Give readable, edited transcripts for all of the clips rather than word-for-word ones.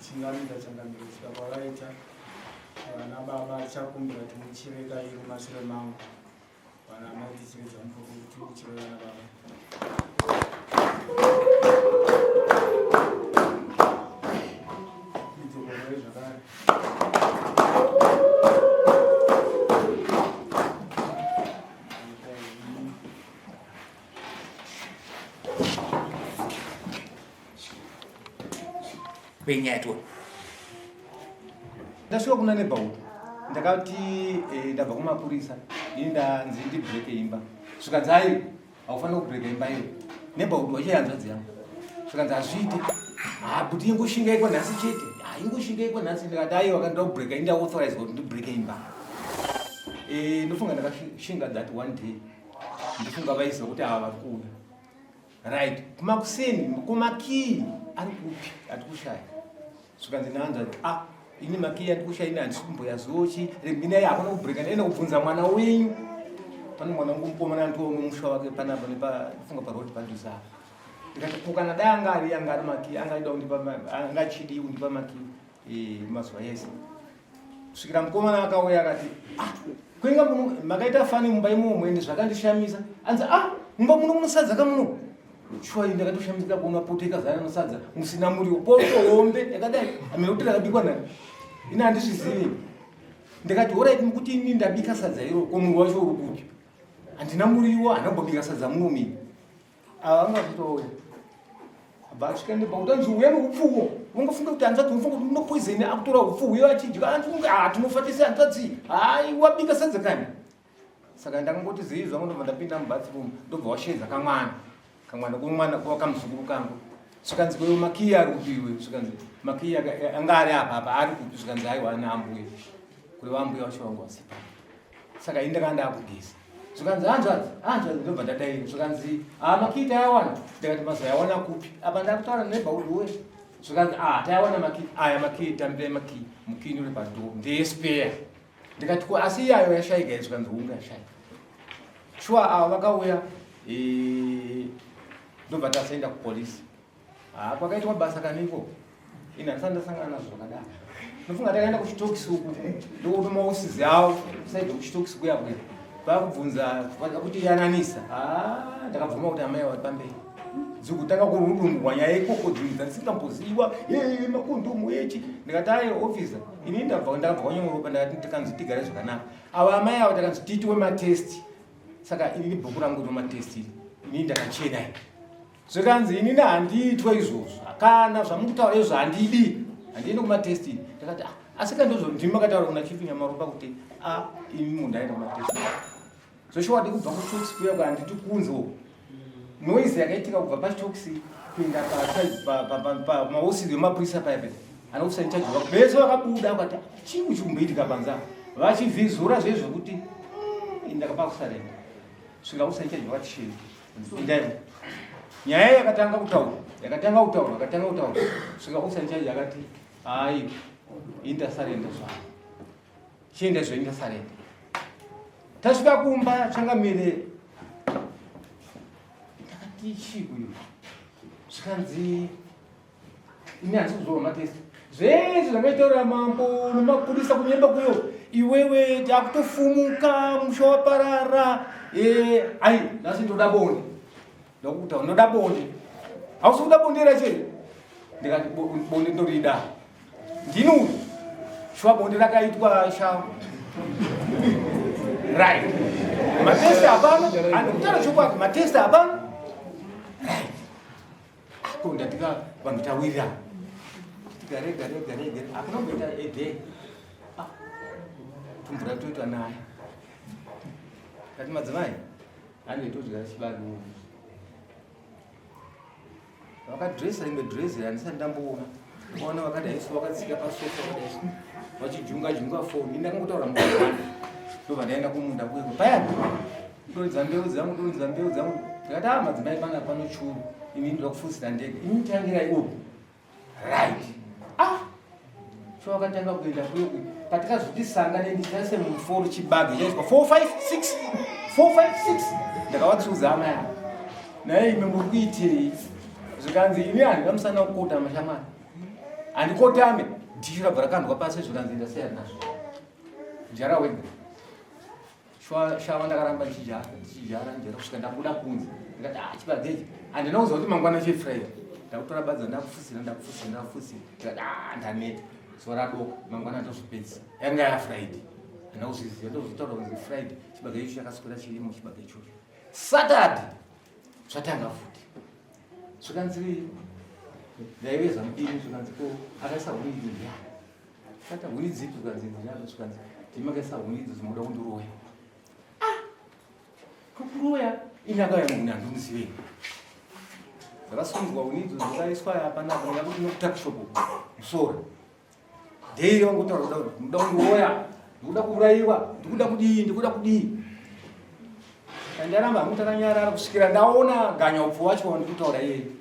chingamira changamira kusvika kwavaita vana baba tichakumbira kuti muchireka iri kumashure mangu vana mai tichivedza mupoko kuti uchive vana baba idzokore zvakare Penyato. Ndasvika kuna nebhaudi ndakati ndabva kumapurisa ini ndanzi ndibhireke imba svikanzi aiwe haufanira kubhireka imba iyo nebhaudi wachihanzvadzi yangu svikanzi hazviite kuti ingoshingaikwa nhasi chete ingoshingaikwa nhasi ndikati aiwa kandoda kubhireka indaauthorize kuti ndibhireke imba ndofunga ndakashinga that one day ndifunga vaisa kuti ava vari kuuya right kumakuseni kumakii ari kupi ati kushaya svikanzi naanza ini makiya ndikushaina handisikumboyazochi reminai hakuna kubhireka ndaenda kubvunza mwana wenyu pane mwana wangu mukomana ndiono musha wake panapa funga parodi padhuze apa ndikati kukana dai anga ari makiya angaida angachidi kundipa makiya mazuva ese kusvikira mukomana akauya akati kwenga muno makaita fani mumba imomo mwene zvakandishamisa anzi mumba muno munosadza kamuno shwai ndakatoshamisa kuona poto ikazara nosadza musina muriwo poto hombe yakadai amene kuti rakabikwa nani ina handizvizivi ndikati orit kuti ini ndabika sadza iro komunhu wacho uri kuti handina muriwo handambobika sadza muno mini angazvitouya abasvika ndebautanzi uya neupfuwo ungafunga kuti hanzvadzi unofunga kuti munopoizeni akutora upfuwo iyo achidya andifunga tinofatise hanzvadzi hai wabika sadza kani saka ndakangoti zii zvangu ndobva ndapinda mubathroom ndobva washedza kamwana kumwana kamuzukuru kangu svikanzi kwewe makiya ari kupiwe svikanzi makiya anga ari apa ari kupi svikanzi haiwa ana ambuye kureva ambuye wacho wangu wasipa saka ini ndakanda akugeza svikanzi hanzvadzi ndobva ndadaira svikanzi makiya tayawana ndikati mazoyawana kupi apa ndakutaura nebhaudi we svikanzi tayawana makiya aya makiya tambire makiya mukini uri padhoo ndeyespare ndikati asi iyayo yashaika i svikanzi hunga yashaika shuwa ava vakauya ndobva tasaenda kupolisi kwakaitwa basa kaniko ina ndisati ndasangana nazvo zvakadaro ndofunga takaenda kuchitokisi uku ndokuti maofisi avo saidi kuchitokisi kuya kuya vakubvunza kuti yananisa ndakabvuma kuti amai wapamberi dzikutanga kurudungwa nyaya ikoko dzinhu dzandisingamboziva makondomu echi ndikati aye ofisa ini ndakabva kwanyongoropa ndakati tikanzi tigare zvakanaka ava amai avo takanzi tiitiwe matesti saka ini bhuku rangu romatesti ini ndakachena zvikanzi inini handiitwa izvozvo hakana zvamukutaura izvo handidi handiende kumatesti ndakati asi kandozvo ndimi makataura kuna chifu nyamaropa kuti ini munhu aenda kumatesti zvoshowadi kubva kuchitokisi kuya kwa handiti kunzo noizi yakaitika kubva pachitokisi kuenda pamaofisi emapurisa paipe anaofisa inchaji wako vese vakabuda vakati chii chikumboitika panza vachivhizura zvezvokuti ndakapa kusarenda svika ofisa inchaji vakati shiri indaivo nyaya yakatanga kutaura svika usanchaji yakati hai indasarenda zvavo chienda zvo indasarenda tasvika kumba changamire ndakati chikuyo zvikanzi ini handisi kuzorwa matesti zvese zvakaitaura mambo nemapurisa kunyemba kuyo iwewe takutofumuka musha waparara ai nhasi ndoda bonde ndokuta unoda bonde hausi kuda bondera chete ndikati bonde ndorida ndinuri shwa bonde rakaitwa sha right matesti hapana andikutaura chokwadi matesti hapana right ako ndatika vanhu tawirira tigarega hakuna kumboita ede tumvura toitwa naye kati madzimai anoitodya chibaro vakadresa imwe dresi handisati ndamboona ona vakati haisu vakatsika pasofa vakadaisu vachijunga foni ndakangotaura mukana ndobva ndaenda kumunda kweko paya doridza mbeu dzangu ndikati madzimai pana churu ini ndoda kufudzira ndege ini tangira iwoku right vakatanga kuenda kweko patikazotisangane nditarise muforo chibage chaiswa 456 ndakavatsudza amai avo naye ime muri kuitirei zvikanzi ini handingamusana kukota mashamwari handikotame dhishi rabva rakandwa pasi zvikanzi ndasiyana nazvo njara wega shava ndakaramba ndichijara njara kusvika ndabuda kunze ndikati chibadzechi handina kuziva kuti mangwana chefuraida ndakutora badza ndakufusira ndikati ndaneta zuva radoka mangwana ndozopedzisa yanga yafuraidi handina kuzviziva ndozvitaura kunzi friday chibage icho chakaswera chirimo chibage ichocho saturday zvatanga futi zvikanzi ndaiveza mudini zvikanzi ko akaisa huni idzi ndiyani kata huni dzipi zvikanzi ndiyani zvikanzi ndimakaisa huni idzi zvinoda kundiroya kukuroya inyaka yangu handimuzivei dzakasunzwa huni idzo dzakaiswa yapanapa ndakuti nokutakishopu musora dheiri vangotaura kuda kuti muda kundiroya ndikuda kuurayiwa ndikuda kudii ndaramba hangu takanyarara kusvikira ndaona ganya upfu wacho ndikutaura iyeye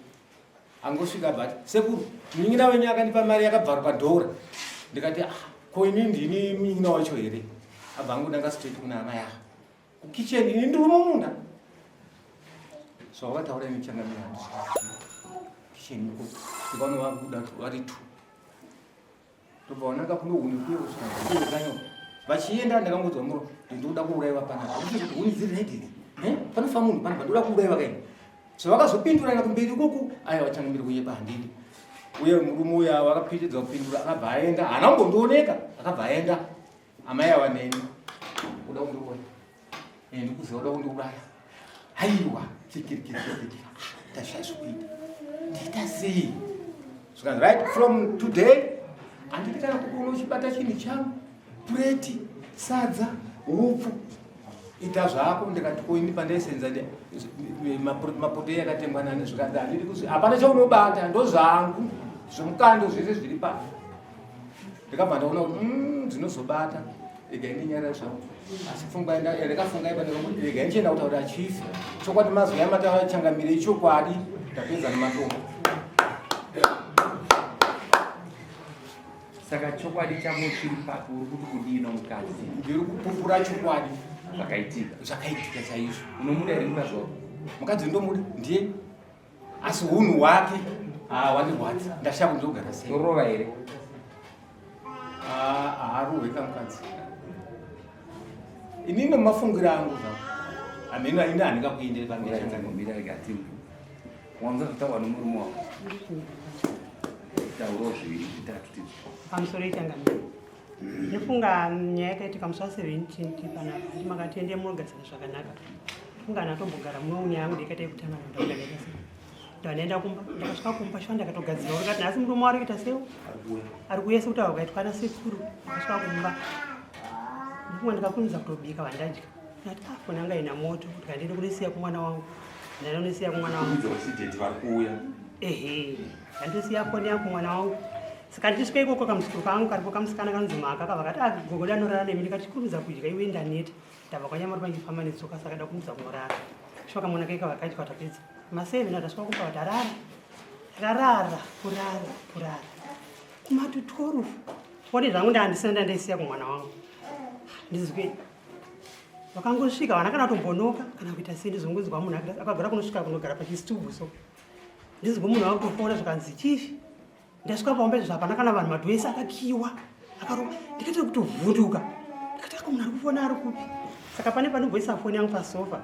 angosvika bati sekuru munin'ina wenyu akandipa mari yakabva padhora ndikati ko ini ndini munin'ina wacho here abva angu ndangasitori kuna amai avo kukicheni ini ndiri mumunda so vakataura ini changamira kicheni ko ndikaona vakuda vari tu tobva wanaka kuno huni kuyekanyo vachienda ndakangodzwa muro ndinoda kuurayiwa panapa kuti huni dziri redidi panofa munhu panapa ndoda kuurayiwa kaini zvavakazopindurana kumberi ikoko aya vachangamiri kuyepa handidi uye murume uya vakapitidza kupindura akabva aenda haana kumbondioneka akabva aenda amai ava neni uda kundiroya ndikuziva uda kundiuraya haiwa chikirikirikirikiri tashazvikuita ndiita sei zvikanzi right from today handiti kana kukuona uchibata chinhu changu pureti sadza upfu ita zvako ndikati koini pandaisenza mapoto yakatengwa nani zvikanzi handidi kuzi hapana chaunobata ndo zvangu zvomukando zvese zviri pano ndikabva ndaona kuti dzinozobata ega indinyara zvangu asi pfungwa ndakafunga ipa ndikakuti ega ndichienda kutaura chifi chokwadi mazuva yamatavachangamire ichokwadi ndapedza nematombo saka chokwadi changu chiri papo uri kuti kudino mukadzi ndiri kupupura chokwadi zvakaitika chaizvo unomuda here mukadzi wako mukadzi ndomuda ndiye asi unhu hwake wandirwadza ndashaka ndogara sei torova here haarohweka mukadzi inini mafungiro angu zvangu ameno ini handingakuendere pamiraigati wanza kutaura nomurume wako taurawo zviviri zvitatu tizvo pamusoro ichangamira ndifunga nyaya yakaitika musi wa17 panapa ndimakati ende munogarisana zvakanaka funga ndatombogara muno nyaya yangu ndikaita yekutanga ndaudagaikase ndanaenda kumba ndakasvika kumba shuwa ndakatogadzira urikati nhasi murume wari kuita seu ari kuuya sekutaura ukaitwana sekuru ndakasvika kumba ndifunga ndikakunidza kutobika vandadya ndati foni anga ina moto kuti kandiende kunisiya kumwana wangu ndanonisiya kumwana wangu ehe ndandisiya foni yangu kumwana wangu saka ndichisvika ikoko kamusikuru kangu karipo kamusikana kanonzi Maka kava kati gogoda anorara nemi ndikatikurudza kudya iwe ndaneta ndabva kwanyamari pangifamba netsoka saka ndakumudza kunorara shoka mwana kai kava kadya watapedza ma7 ndasvika kumba watarara rarara kurara kumatu 12 foni zvangu ndaandisina ndandaisiya kumwana wangu ndizwe vakangosvika vana kana tombonoka kana kuita sei ndizongonzwa munhu akagara kunosvika kunogara pachisitubu so ndizwe munhu wakutofona zvikanzi chifi ndasvika paombe zvapana kana vanhu madhu ese akakiwa akaroka ndikatira kutovhunduka ndikati munhu ari kufona ari kupi saka pane panobhoisa foni yangu pasofa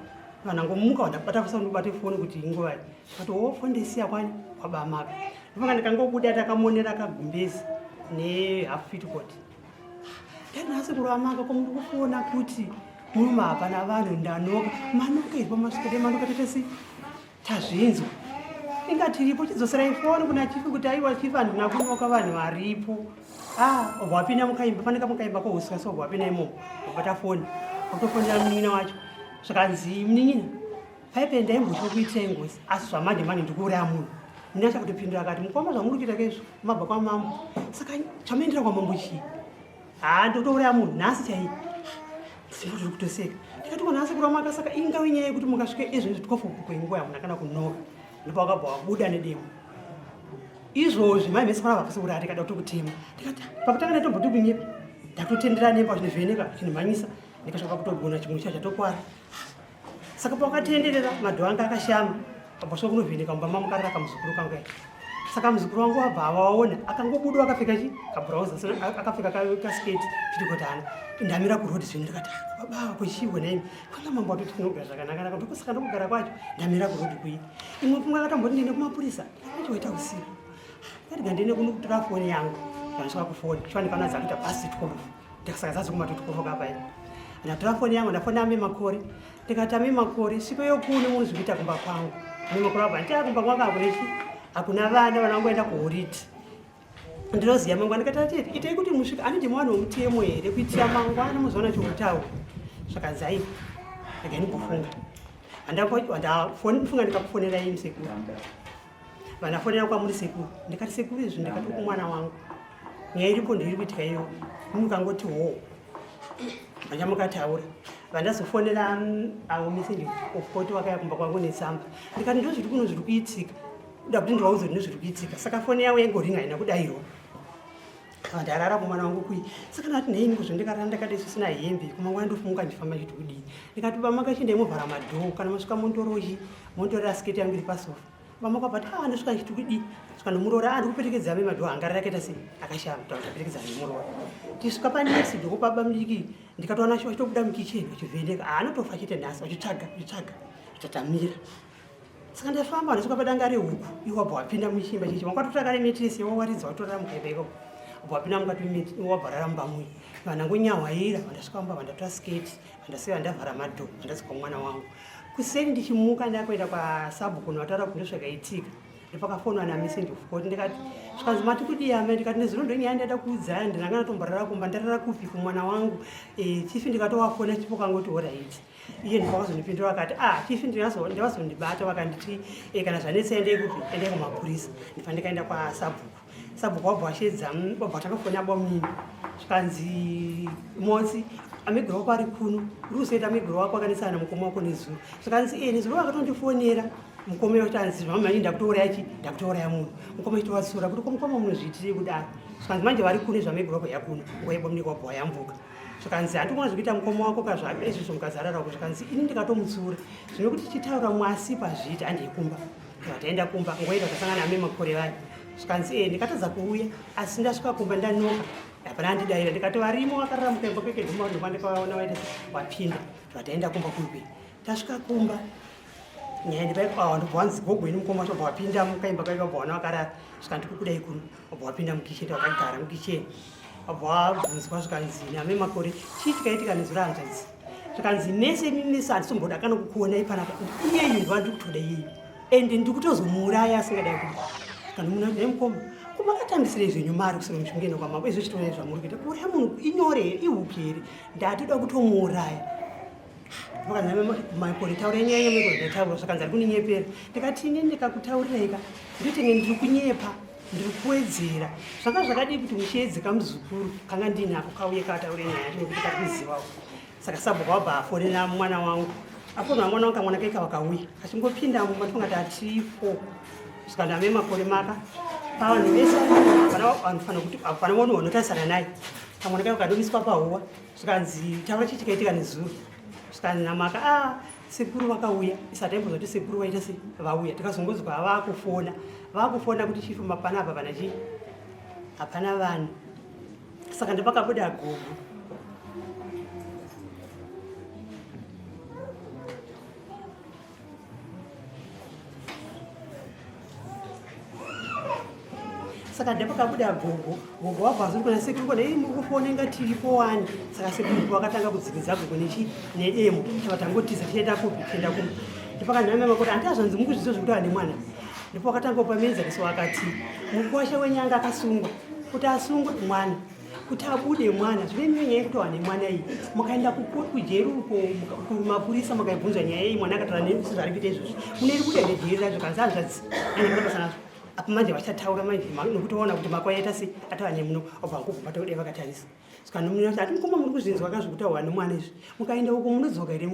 vanhu angomuka vandabata kusa ndobate foni kuti inguvai kati foni ndisiya kwani kwabamaka ndipanga ndikangobuda takamonera akagumbezi nehafitikot ndanhasi kuramaka komuri kufona kuti murume hapana vanhu ndanoka manoka izwa masvikode manoka tetesi tazvinzwa ingatiripo chidzoserai foni kuna chifi kuti aiwa chifi handina kunoka vanhu varipo hwapinda mukaimba paneka mukaimba kohusika so hwapinda imomo wabata foni wakutofonera munin'ina wacho zvakanzi munin'ina paipe ndaimbotya kuitai ngozi asi zvamanje manje ndikuuraya munhu munin'ina achakutopindura akati mukomba zvamuri kuita kaizvo mabva kwamambo saka chamaendera kwamambo chii ndotouraya munhu nhasi chai ndinotiri kutoseka ndikati kwanhasi kuramaka saka ingave nyaya yekuti mukasvika izvezvi 12 kwenguva yamuna kana kunoka ndipo wakabva wabuda nedemo izvozvi mai mese fana vapasi kuti atikada kutokutema ndikati pakutanga ndatomboti kunyepa ndakutotendera nemba chinovheneka chinimhanyisa ndikasvaka kutogona chimwe cha chatokwara saka pawakatenderera madho anga akashama pabvasvika kunovheneka mumba mamukarira kamuzukuru kangu saka muzukuru wangu wabva avaona akangobuda akapfeka kabrauza akapfeka kasketi zvitikotana ndamira kurodi zvino ndikati baba kuchiwo neni kana mambo atoti tinogara zvakanaka naka ndokosaka ndokugara kwacho ndamira kurodi kui imwe pfungwa akatamboti ndiende kumapurisa achoita usiku katika ndiende kunokutora foni yangu ndanosvika kufoni chiwanikanaza kuita pasi 12 ndikasaka zazi kumatoti 12 kapai ndatora foni yangu ndafona ame makore ndikati ame makore sipo yokune munhu zvikuita kumba kwangu ame makore abva ndiakumba kwako akurechi hakuna vana vanangoenda kuhoriti ndinoziva mangwana ndikati itai kuti musvika ani ndimwana womutemo here kuitira mangwana muzoona chokutaura zvakanzi aiwa regai ndimbofunga funga ndikakufonera imi sekuru vandafonera kwamuri sekuru ndikati sekuru izvi ndikati kumwana wangu nyaya iripo ndeiri kuitika iyo mukangoti hoo vanja mukataura vandazofonera avo mesendi ofoti wakayakumba kwangu netsamba ndikati ndo zviri kuno zviri kuitika uda kuti ndiwauze kuti ndozviri kuitika saka foni yavo yangoringa haina kudayirwa ndarara kumwana wangu kui saka ndati neini kuzondikarara ndakati isisina hembe kumangwana ndofumuka ndifamba chiti kudii ndikati pamakachinda imovhara madhoo kana masvika mondorochi mondorera sketi yangu iri pasofa pamakabati ndosvika chiti kudii svika nomurora ndikuperekedza ame madhoo angarara akaita sei akashama taperekedza nemurora tisvika panesi dhoko baba mudiki ndikatoona chiwa chitobuda mukicheni achivhendeka anotofa chite nhasi achitsvaga chitatamira saka ndafamba ndasvika padanga rehuku iwo wabva wapinda muchimba chichi wakwatotora kare metiresi wawaridza watorara mukaipeko wabva wapinda mukati wabva raramba mui vanangonyawaira vandasvika mba vandatora sketi vandasiva ndavhara madhoo vandasvika mwana wangu kuseni ndichimuka ndakuenda kwasabu kuno wataura kuti ndozvakaitika ndipakafonwa namesendi ofukoti ndikati zvikanzi mati kudiyame ndikati nezvino ndonyaya ndaida kuudzaya ndinanga natomborara kumba ndarara kupi kumwana wangu chifi ndikatowafona chipokangoti oraiti iye ndipakazondipindura akati chifi ndavazondibata vakanditi kana zvanetsa endei kupi endei kumapurisa ndifa ndikaenda kwasabhuku wabva washedza wabva takafonya bamini zvikanzi motsi amegiro wako ari kuno uri kuzoita amegiro wako akanesana namukoma wako nezuro zvikanzi nezuro vakatondifonera mukoma yotanzi zvamai ndakutouraya munhu mukoma chitovatsura kuti komukoma munozviitire kudaro zvikanzi manje vari kune zvamegiro wako yakuno ngaibomunika wabva wayambuka zvikanzi handikuona zvekuita mukoma wako kazvaizvozvo mukazararako zvikanzi ini ndikatomutsura zvino kuti tichitaura mwasi pazviita handeikumba vataenda kumba ngoita tasangana ame makore vayo zvikanzi ndikatadza kuuya asi ndasvika kumba ndanoka hapana handidayira ndikati varimo vakarara mukaimba kweke dhuma ndoma ndikaona waita wapinda vataenda kumba kupi tasvika kumba nyaya ndibvanzi gogweni mukoma wacho wabva wapinda mukaimba kwake wabva wana wakarara svika ndikukudai kuno wabva wapinda mukicheni wakagara mukicheni wabva wabvunzwa zvikanzi name makore chii chikaitika nezuro hanzvadzi zvikanzi mese mimese handisomboda kana kukuona ipanapa iyeyu vandikutoda iyeyu ende ndikutozomuuraya asingadai kuti kana munhu nemukoma kumakatambisire zvenyu mari kusiro muchingeno kwamabo izvo chitoona zvamuri kuita kuuraya munhu inyore here ihupi here ndatoda kutomuuraya makore taura nyaya yemekondataura zvakanzi ari kuninyepera ndikati ine ndikakutaurireika ndotenge ndiri kunyepa ndiri kuwedzera zvanga zvakadii kuti muchiedzeka muzukuru kanga ndinako kauye kataure nyaya yacho nekuti kari kuzivawo saka sabhuka wabva afonera mwana wangu afonwa mwana wangu kamwana kaika vakauya achingopinda mumba ndifungati atifo zvikandame makore maka pavanhu vese hapana munhu wanotarisana naye kamwana kaiko kadomiswa pahuwa zvikanzi taura chii chikaitika nezuro zvikanzi namaka sekuru vakauya isati aimbozoti sekuru vaita sei vauya tikazongodzwa vakufona kuti chifu mapana apa pana chii hapana vanhu saka ndipakabuda gogo saka ndapakabuda gogo wabva zuri kuna sekuru kona muri kufona inga tiripo wani saka sekuru wakatanga kudzikidza gogo nedemo tavatangotiza tienda kupi ndipakanhama makoti handazvanzi mukuzvizo zvekuti ane mwana ndipo wakatanga upamenzaniso wakati mukwasha wenyanga akasungwa kuti asungwe mwana kuti abude mwana zvine nyaya yekutowa nemwana iyi mukaenda kujeri uko kumapurisa mukaibvunzwa nyaya iyi mwana akataura nezvari kuita izvozvo muneiri buda nedheri razvo kanzi hanzvadzi anekapasanazo apa manje vachataura manje nokuti waona kuti makwayaita sei atava nemuno obva ngokubata kudai vakatarisa saka nomunoti ati mukoma muri kuzvinzwa kazvokutaurwa nemwana izvi mukaenda uko munodzoka here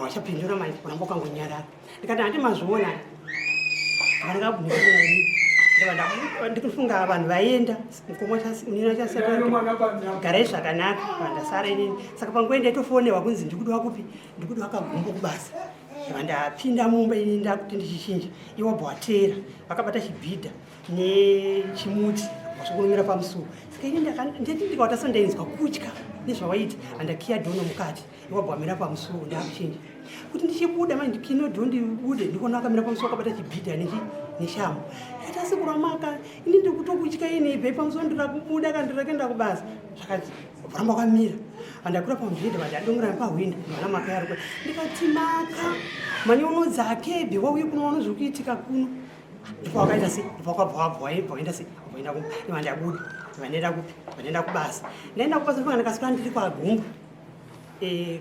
wachapindura manje kuramba ukangonyarara ndikati handi mazviona ndikufunga vanhu vaenda garai zvakanaka vandasara inini saka pangoenda itofonewa kunzi ndikudiwa kupi ndikudiwa kagumbo kubasa vandapinda mumba ini ndakuti ndichishinja iwabva wateera vakabata chibhidha nechimuti zvokurumira pamusuwo. Saka ini ndikauta sendainzwa kutya nezvawaita handakiya dhono mukati iwabwamira pamusuwo ndakuchinja kuti ndichibuda manje ndikino dho ndibude ndikuona akamira pamusuwo akabata chibhidha neshambo ndikati asikuru amaka ini ndikutokutya inebve pamusuwo ndirakubuda kandirakenda kubasa zvakati kuramba kwamira handakura pamubhedha vandadongera pahwindo mwana maka yarikwe ndikati maka manyono dzake bve wauye kunoona zvokuitika kuno ndipo wakaita sei ndipo wakabva waenda sei waenda ivandabuda vanenda kupi vanenda kubasa ndaenda kubasa ndifanga ndikaswera ndiri kwagumba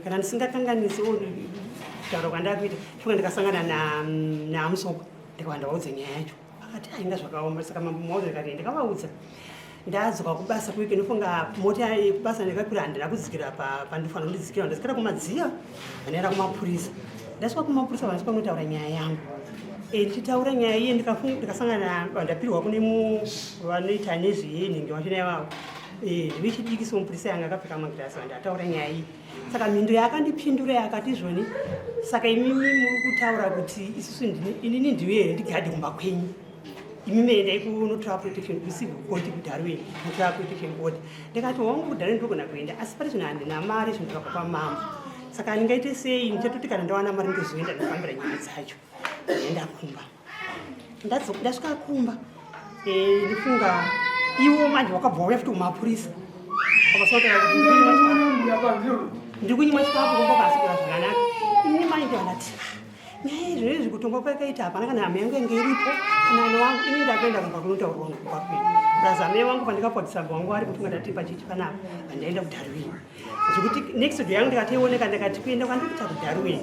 kana ndisingakanganisi kutaura kwandakuita ndifanga ndikasangana namusoko ndikavandaudza nyaya yacho akati ainga zvakaoma saka mamauza ndikati ndikavaudza ndadzoka kubasa kuike ndinofunga mota yekubasa ndikakwira handina kudzikira pandifanira kundidzikira ndadzikira kumadziya vanoenda kumapurisa ndasvika kumapurisa vandisvika kunotaura nyaya yangu ndichitaura nyaya iye ndikasangana vandapirwa kune vanoita nezveyeningi vachina ivavo ndivechidiki somupurisa yanga akapfeka magirasi vandataura nyaya iyi saka mhindo yakandipindura yakati izvoni saka imimi muri kutaura kuti isusu inini ndiwe here ndigadhi kumba kwenyu imimi endai kunotora protection kucivil court kudharweni notora protection board ndikati wangu kudhari ndogona kuenda asi pari zvino handina mari zvinhu zvakabva pamambo saka handingaite sei ndichatoti kana ndawana mari ndozoenda ndofambira nyaya dzacho ndaenda kumba ndasvika kumba ndifunga iwo manje wakabva wauya futi kumapurisa wakasautaura kuti ndiri kunyima chikafu kombokasikira zvakanaka ini manje ndandati nyaya izvo izvi kutonga kwakaita hapana kana hama yangu yange iripo kana ana wangu ini ndakaenda kumba kunotaurwa kumba kwenu razame wangu pandikakwadzisamba wangu ari kutunga ndati pachichi panapa handaenda kudharweni zvekuti next do yangu ndikatoioneka ndikati kuenda kwandikuita kudharweni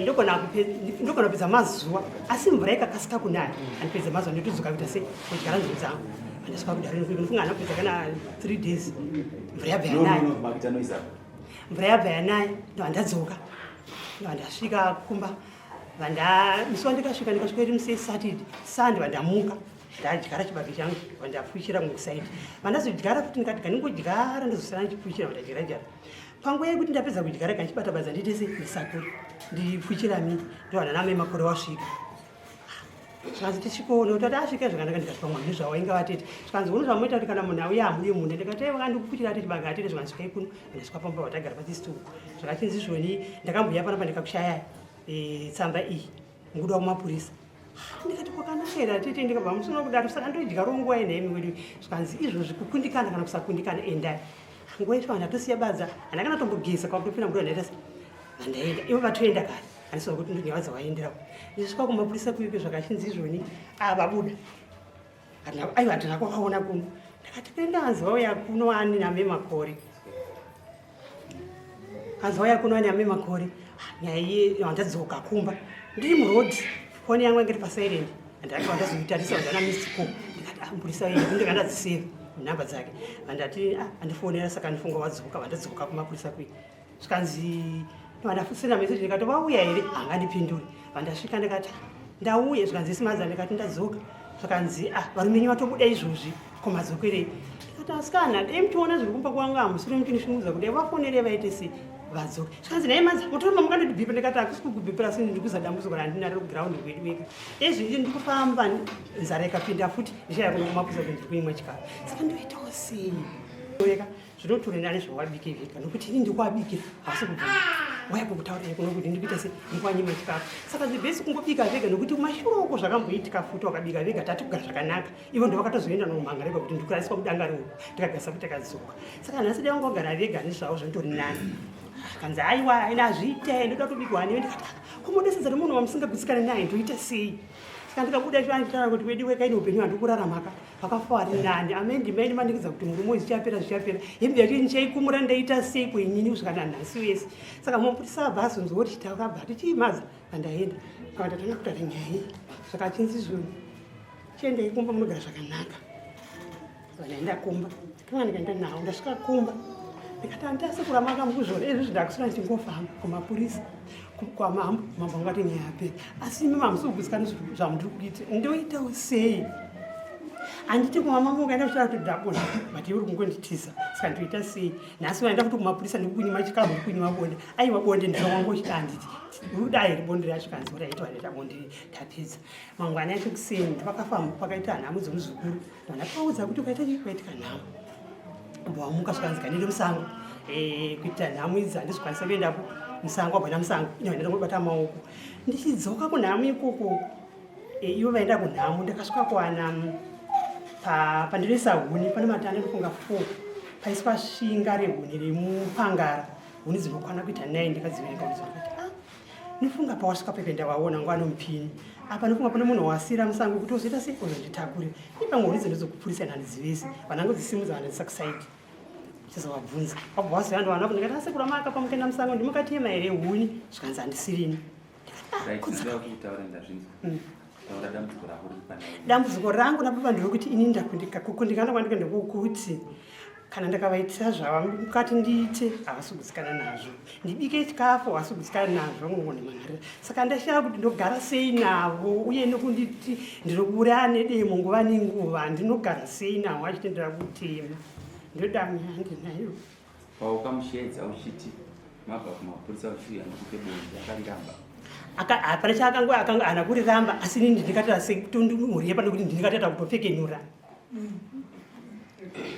ndogona kupedza mazuva asi mvura ikakasika kunaya handipedza mazuva ndotodzoka kuita sei kudyara nzou dzangu handasvika kudharweni ndinofunga hana kupedza kana 3 days mvura yabva yanaya mvura yabva yanaya ndohandadzoka ndandasvika kumba musi wandikasvika ndikasvika iri musi Saturday Sunday vandamuka ndadyara chibage changu vandafushira musaidi vandazodyara futi ndikati ganingodyara ndozosara ndichifushira vandadyara panguva yekuti ndapedza kudyara ganchibata badza ndiite sei ndisakuru ndifuchira mini ndohananamai makore wasvika zvikanzi tichikoona kuti asvike zvakanaka ndikati pamwe ndizvawainga vatete zvikanzi uno zvamuita kuti kana munhu auya hamuye mune ndikati vakandikupuchira ati chibage atete zvikanzvika ikuno vandasvika pamba vatagara pachisituku zvakachinzi zvoni ndakamboya panapa ndikakushaya tsamba iyi nguda kumapurisa ndikati kwakanakera tete ndikabva musoro kudaro saka ndodyaro nguva yenhemi wedu zvikanzi izvozvi kukundikana kana kusakundikana endai nguva yacho handatosiya badza handakana tombogeza kwakutopinda mudo handaita se handaenda ivo vatoenda kare handisiva kuti ndonyavadza waenderawo ndisvika kumapurisa kuike zvakachinzi izvoni vabuda aiwa handina kwakaona kuno ndakati kuenda hanzi vauya kuno ani name makore hanzi vauya kuno ani name makore nyaya iye handadzoka kumba ndiri murodhi foni yangu yange iri pasilent handati vandazoitarisa vandana misiko ndikati mapurisa yedu ndikandadziseva nhamba dzake vandati handifonera saka ndifunga wadzoka vandadzoka kumapurisa kuii zvikanzi vandafusira meseji ndikati vauya here hangandipinduri vandasvika ndikati ndauya zvikanzi isimadza ndikati ndadzoka zvakanzi varumenyu vatobuda izvozvi komadzokerei ndikati asikana dei muchiona zviri kumba kwanga hamusiri muchinishungudza kuti vafonere vaite sei vadzoke zvikanzi nai manzi mutorima mukandotibhipa ndikati hakusi kukubhipira sini ndikuza dambudziko randinaro kugiraundi kwedu weka ezvizvi ndikufamba nzara ikapinda futi ndichaya kuno kumapurisa kuti ndiri kuimwa chikafu saka ndoitawo sei weka zvinotorenda nezvawabike veka nokuti ini ndikuwabikira hasi kubvira waya kukutaurira kuno kuti ndikuita sei ndikuwanyima chikafu saka zvibhesi kungobika vega nokuti kumashure zvakamboitika futi wakabika vega tati kugara zvakanaka ivo ndovakatozoenda nomumhanga rega kuti ndikurasiswa kudanga rehu tikagasa kuti takadzoka saka nhasi dai vangogara vega nezvavo zvinotori nani kanzi aiwa haina zviita ndoda kutobikwa haniwe ndikati komodesedza nemunhu wamusingagutsikane naye ndoita sei saka ndikabuda icho anditaura kuti wedi weka ine upenyu handikuraramaka vakafa ari nani amendi maini mandikidza kuti murumo zvichapera hembe yacho nichaikumura ndaita sei kwenyini kusvikana nhasi wese saka mapurisa abva azonzoti takabva tichiimadza vandaenda avandatona kutari nyaya iyi zvakachinzi zvoni chiendai kumba munogara zvakanaka vandaenda kumba tanga ndikaenda nawo ndasvika kumba ndikati handitasekura makamukuzvona izvozvi ndakusura ndichingofamba kumapurisa kwamambo mambo angati nyaya yapera asi imi mamusi kugutsikana zvamundiri kuita ndoitawo sei handiti kumama mungu aenda kuchira kuti ndabonda mati uri kungonditiza saka ndoita sei nhasi vaenda kuti kumapurisa ndikukunyima chikamu ndikukunyima bonde aiwa bonde ndinowangochita handiti udai bonde racho kanzi raitwa netabonde tapedza mangwana yacho kuseni ndipakafamba pakaita nhamu dzomuzukuru vana paudza kuti ukaita chii kwaitika nhamu mbowamuka svikanzi kanende musango kuita nhamu idzi handizvikwanisa kuendapo musango wabvana musango ine vaenda ngobata maoko ndichidzoka kunhamu ikoko ivo vaenda kunhamu ndakasvika kuwana pandinoisa huni pane matanda ndokunga 4 paiswa shinga rehuni remupangara huni dzinokwana kuita 9 ndikadziverenga ndizokati nifunga pawasvika pependa waona ngwano mupini apa nifunga pane munhu wasira musango kuti uzoita sei uzonditakure ipamwe huni dzendizokupurisa nhandizivese vanango dzisimudza vandisa kusaidi chizovabvunza wabva wasi vanhu vana ndikati asekura maka pamukenda musango ndimukatema here huni zvikanzi handisirini dambudziko rangu napapa nderokuti ini ndakundikana kwandikaenda kokuti kana ndakavaitira zvava mukati ndiite havasi kugutsikana nazvo ndibike chikafu havasi kugutsikana nazvo ngongonemanharira saka ndashaya kuti ndogara sei navo uye nokunditi ndinokuura nedemo nguva nenguva ndinogara sei navo achitendera kutema ndodami handinayo paukamushedza uchiti mabva kumapurisa uchiuya nekupe bonde akaramba hapana chaakanga hana kuriramba asi nini ndikatata sekutondimhuriyepa nekuti ndikatata kutopfekenura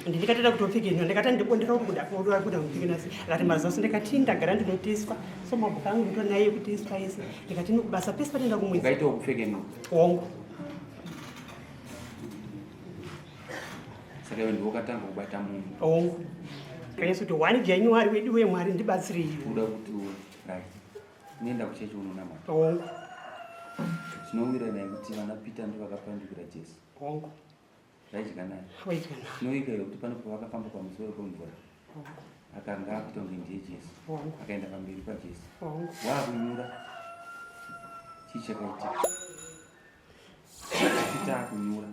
ndikatata kutopfekenura ndikata ndibondera kuti kuda kupfekenasi akati mazaso ndikati ndagara ndinoteswa so mabhuka angu nditonaye kuteswa ese ndikati nokubasa pesi patenda kumwedzi ukaitawo kupfekenura hongu saka iwe ndiwakatanga kubata munhu hongu kanyasa kuti 1 January wedu wemwari ndibatsirei uda kuti right nenda kuchechi unonamata hongu tinowira naye kuti vana Peter ndivakapandukira Jesu hongu zvaichikanai waichikanai tinoika iyo kuti pane pavakafamba pamusoro pemvura akanga akuita kunge ndiye Jesu akaenda pamberi paJesu waakunyura chii chakaitika Peter akunyura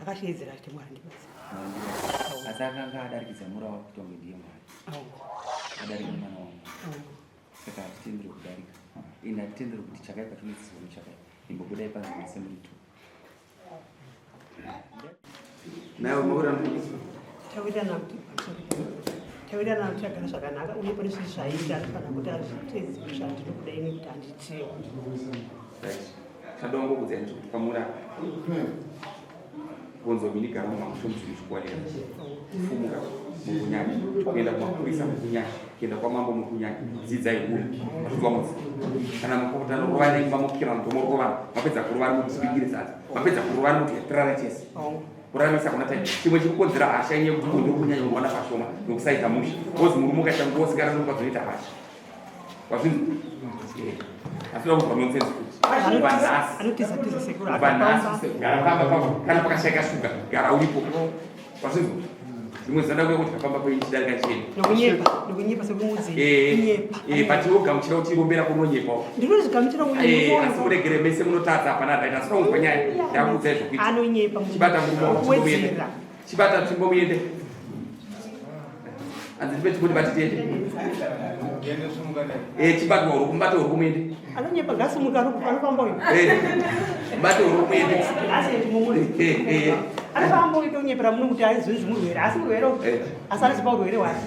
akashedzera kuti mwari ndibatsira asi akanga adarikidza mura wakuita kunge ndiye mwari adarika mwana wangu saka hatitendere kudarika ine hatitendere kuti chakaipa chinodzidzwa nechakaipa imbobudai panzvimbo semuritu nawe maura tawirana kuti agara zvakanaka uye pane zvinhu zvaita kana kuti azvitedzi kushandinokuda ine kuti handitiwo tadowa ngokudzai kuti pamura bonzo minigara mumakushomuzvizvikwalera kufumuka mukunyanya kuenda kumapurisa mukunyanya kuenda kwamambo mukunyanya dzidzai huru mazvivamudzi kana makota noruva nengi mamukira mutomorova mapedza kuruva nokudzibikire sadza mapedza kuruva nokutirara chese kuramisa kuna tai chimwe chikukonzera hasha inyaya kuti munhu kunyanya unowana pashoma nokusaita musha ozi murume ukaita ngosigara nokupazoita hasha wazvinzi asina kubva nonsense kuti vanhasi gara pamba kana pakashayika shuga gara uripo wazvinzi zvimwe zinoda kuya kuti kafamba kweichidarika cheni nokunyepa sekumudzi patiwogamuchira kuti irombera kunonyepawo ndinozvigamuchira asi muregere mese munotadza hapana daita asina kuzwa nyaya ndakuudzai zvokuiti anonyepa chibata murume chibata tsvimbo muende hanzi ndipe chikuti batitende chibatwa uri kumbate uri kumuende anonyepa ngasimuka anofamba uyu mbate uri kumuende asi anofamba uyu tonyepera muno kuti aizvinzi murwere asi murwere asi anizipa urwere hwasi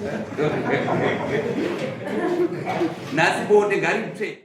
nhasi bonde ngari tsve